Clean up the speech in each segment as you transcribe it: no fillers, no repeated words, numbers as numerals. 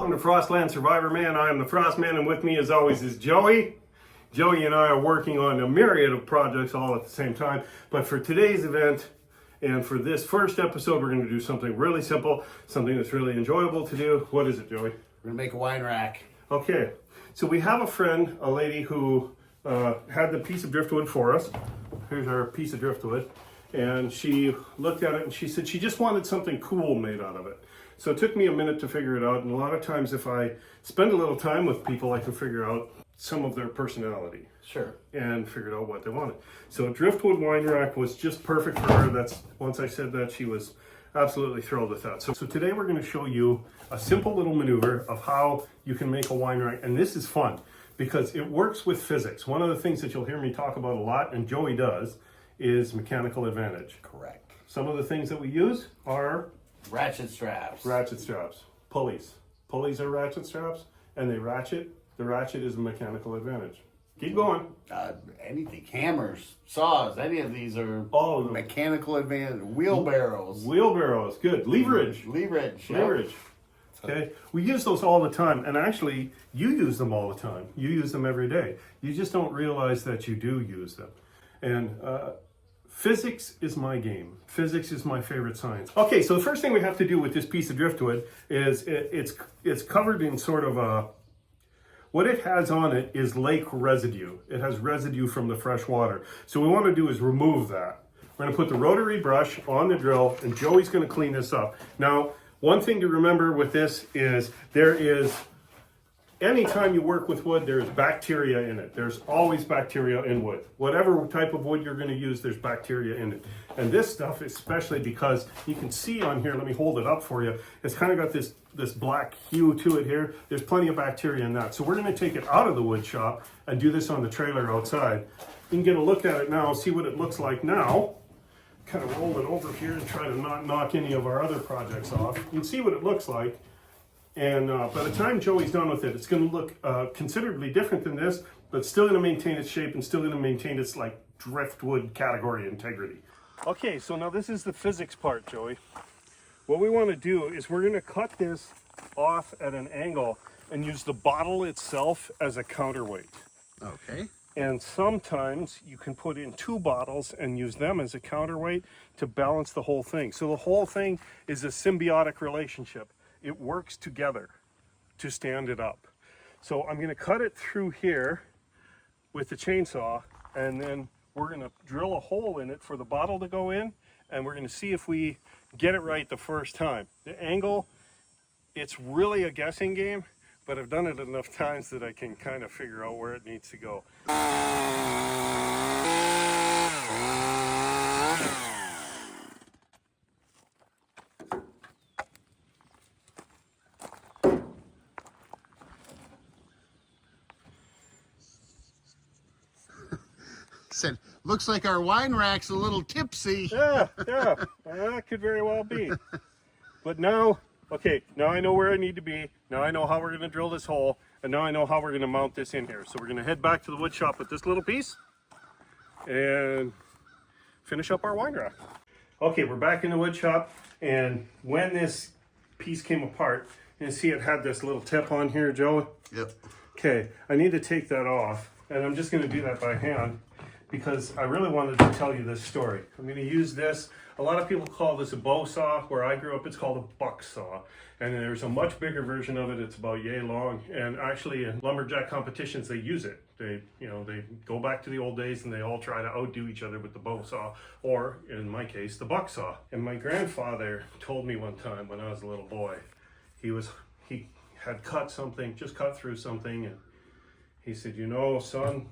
Welcome to Frostland Survivor Man. I am the Frost Man, and with me as always is Joey. Joey and I are working on a myriad of projects all at the same time, but for today's event and for this first episode, we're going to do something really simple, something that's really enjoyable to do. What is it, Joey? We're going to make a wine rack. Okay, so we have a friend, a lady who had the piece of driftwood for us. Here's our piece of driftwood. And she looked at it and she said she just wanted something cool made out of it. So it took me a minute to figure it out. And a lot of times if I spend a little time with people, I can figure out some of their personality. Sure. And figured out what they wanted. So a driftwood wine rack was just perfect for her. Once I said that, she was absolutely thrilled with that. So today we're going to show you a simple little maneuver of how you can make a wine rack. And this is fun because it works with physics. One of the things that you'll hear me talk about a lot, and Joey does, is mechanical advantage. Correct. Some of the things that we use are ratchet straps. Pulleys. Pulleys are ratchet straps, and they ratchet. The ratchet is a mechanical advantage. Keep going. Anything, hammers, saws, any of these are mechanical advantage. Wheelbarrows. Good. Leverage. Leverage. Okay, we use those all the time, and actually, you use them all the time. You use them every day. You just don't realize that you do use them. And physics is my game. Physics is my favorite science. Okay, so the first thing we have to do with this piece of driftwood is it's covered in sort of a, what it has on it is lake residue. It has residue from the fresh water. So what we want to do is remove that. We're going to put the rotary brush on the drill, and Joey's going to clean this up. Now, one thing to remember with this is anytime you work with wood, there's bacteria in it. There's always bacteria in wood. Whatever type of wood you're going to use, there's bacteria in it. And this stuff, especially because you can see on here, let me hold it up for you, it's kind of got this black hue to it here. There's plenty of bacteria in that. So we're going to take it out of the wood shop and do this on the trailer outside. You can get a look at it now, see what it looks like now. Kind of roll it over here and try to not knock any of our other projects off. You can see what it looks like. And by the time Joey's done with it, it's going to look considerably different than this, but still going to maintain its shape and still going to maintain its like driftwood category integrity. Okay, so now this is the physics part, Joey. What we want to do is we're going to cut this off at an angle and use the bottle itself as a counterweight. Okay. And sometimes you can put in two bottles and use them as a counterweight to balance the whole thing. So the whole thing is a symbiotic relationship. It works together to stand it up. So I'm going to cut it through here with the chainsaw, and then we're going to drill a hole in it for the bottle to go in, and we're going to see if we get it right the first time. The angle, it's really a guessing game, but I've done it enough times that I can kind of figure out where it needs to go. Said, looks like our wine rack's a little tipsy. Yeah, that could very well be. But now, okay, now I know where I need to be. Now I know how we're going to drill this hole, and now I know how we're going to mount this in here. So we're going to head back to the wood shop with this little piece and finish up our wine rack. Okay, we're back in the wood shop, and when this piece came apart, you see it had this little tip on here, Joe? Yep. Okay, I need to take that off, and I'm just going to do that by hand, because I really wanted to tell you this story. I'm going to use this. A lot of people call this a bow saw. Where I grew up, it's called a buck saw. And there's a much bigger version of it. It's about yay long. And actually, in lumberjack competitions, they use it. They go back to the old days and they all try to outdo each other with the bow saw, or in my case, the buck saw. And my grandfather told me one time when I was a little boy, he had cut something, just cut through something, and he said, "You know, son,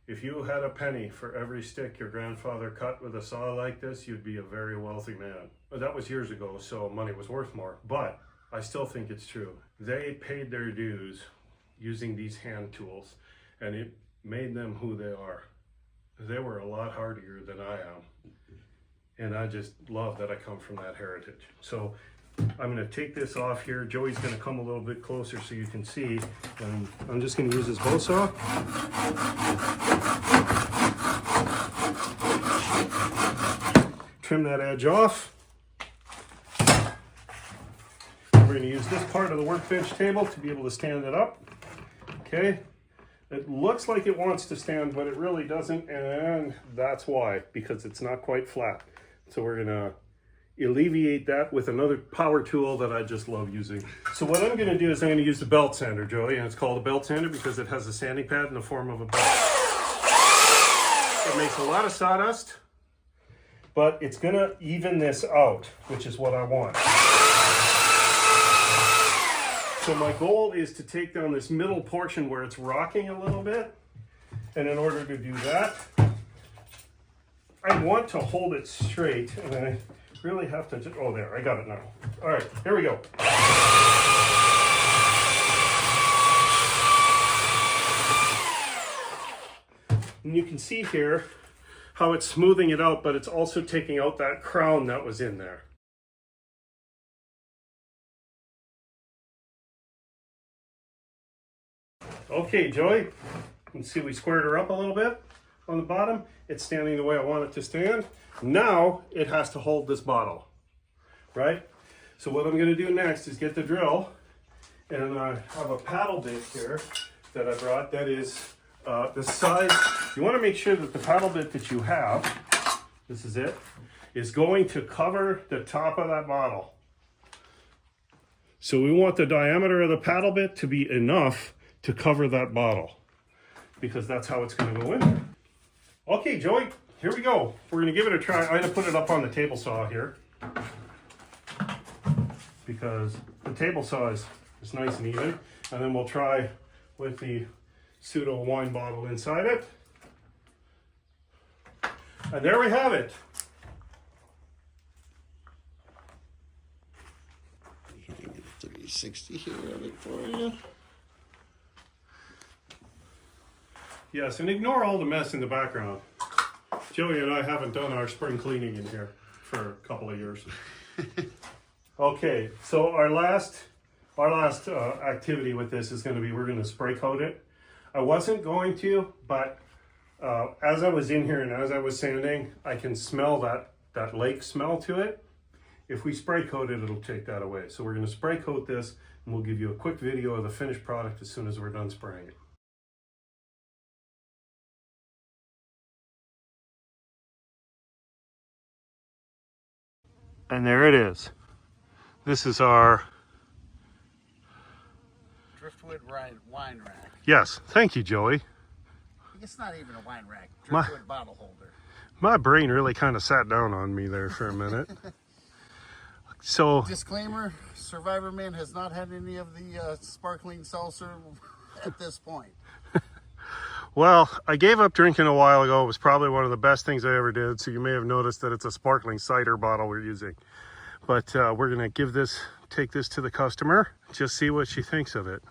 if you had a penny for every stick your grandfather cut with a saw like this, you'd be a very wealthy man." But that was years ago, so money was worth more. But I still think it's true. They paid their dues using these hand tools, and it made them who they are. They were a lot hardier than I am. And I just love that I come from that heritage. So I'm going to take this off here. Joey's going to come a little bit closer so you can see. And I'm just going to use this bow saw. Trim that edge off. we're going to use this part of the workbench table to be able to stand it up. Okay. It looks like it wants to stand, but it really doesn't, and that's why, because it's not quite flat. So we're gonna alleviate that with another power tool that I just love using. So what I'm gonna do is I'm gonna use the belt sander, Joey, and it's called a belt sander because it has a sanding pad in the form of a belt. It makes a lot of sawdust, but it's gonna even this out, which is what I want. So my goal is to take down this middle portion where it's rocking a little bit. And in order to do that, I want to hold it straight. And I really have to, oh there, I got it now. All right, here we go. And you can see here how it's smoothing it out, but it's also taking out that crown that was in there. Okay, Joey, you can see we squared her up a little bit on the bottom. It's standing the way I want it to stand. Now it has to hold this bottle, right? So what I'm going to do next is get the drill, and I have a paddle bit here that I brought that is the size. You want to make sure that the paddle bit that you have, this is it, is going to cover the top of that bottle. So we want the diameter of the paddle bit to be enough to cover that bottle, because that's how it's going to go in. Okay, Joey, here we go. We're going to give it a try. I'm going to put it up on the table saw here because the table saw is nice and even. And then we'll try with the pseudo wine bottle inside it. And there we have it. 360 here on it for you. Yes, and ignore all the mess in the background. Joey and I haven't done our spring cleaning in here for a couple of years. Okay, so our last activity with this is going to be, we're going to spray coat it. I wasn't going to, but as I was in here and as I was sanding, I can smell that lake smell to it. If we spray coat it, it'll take that away. So we're going to spray coat this, and we'll give you a quick video of the finished product as soon as we're done spraying it. And there it is. This is our Driftwood wine rack. Yes, thank you, Joey. It's not even a wine rack. Driftwood bottle holder. My brain really kind of sat down on me there for a minute. So, disclaimer, Survivor Man has not had any of the sparkling seltzer at this point. Well, I gave up drinking a while ago. It was probably one of the best things I ever did. So you may have noticed that it's a sparkling cider bottle we're using. But we're going to take this to the customer, just see what she thinks of it.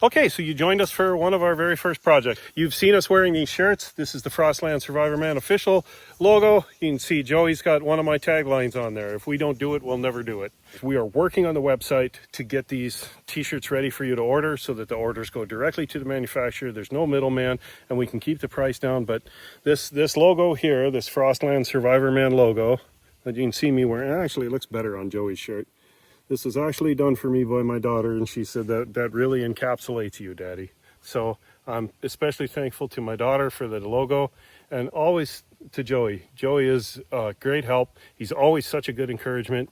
Okay, so you joined us for one of our very first projects. You've seen us wearing these shirts. This is the Frostland Survivor Man official logo. You can see Joey's got one of my taglines on there. If we don't do it, we'll never do it. We are working on the website to get these t-shirts ready for you to order so that the orders go directly to the manufacturer. There's no middleman, and we can keep the price down. But this logo here, this Frostland Survivor Man logo that you can see me wearing, actually it looks better on Joey's shirt. This was actually done for me by my daughter, and she said that really encapsulates you, Daddy. So I'm especially thankful to my daughter for the logo, and always to Joey. Joey is a great help. He's always such a good encouragement.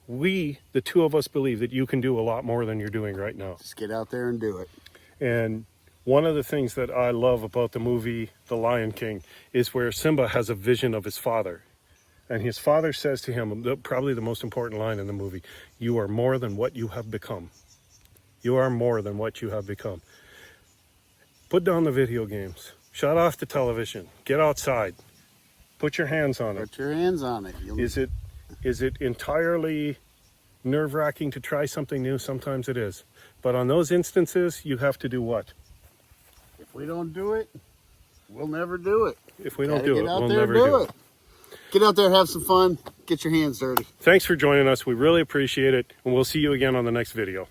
We, the two of us, believe that you can do a lot more than you're doing right now. Just get out there and do it. And one of the things that I love about the movie The Lion King is where Simba has a vision of his father. And his father says to him, probably the most important line in the movie, "You are more than what you have become. You are more than what you have become." Put down the video games. Shut off the television. Get outside. Put your hands on it. Put your hands on it. Is it entirely nerve-wracking to try something new? Sometimes it is. But on those instances, you have to do what? If we don't do it, we'll never do it. If we don't do it, we'll never do it. Get out there, have some fun, get your hands dirty. Thanks for joining us. We really appreciate it, and we'll see you again on the next video.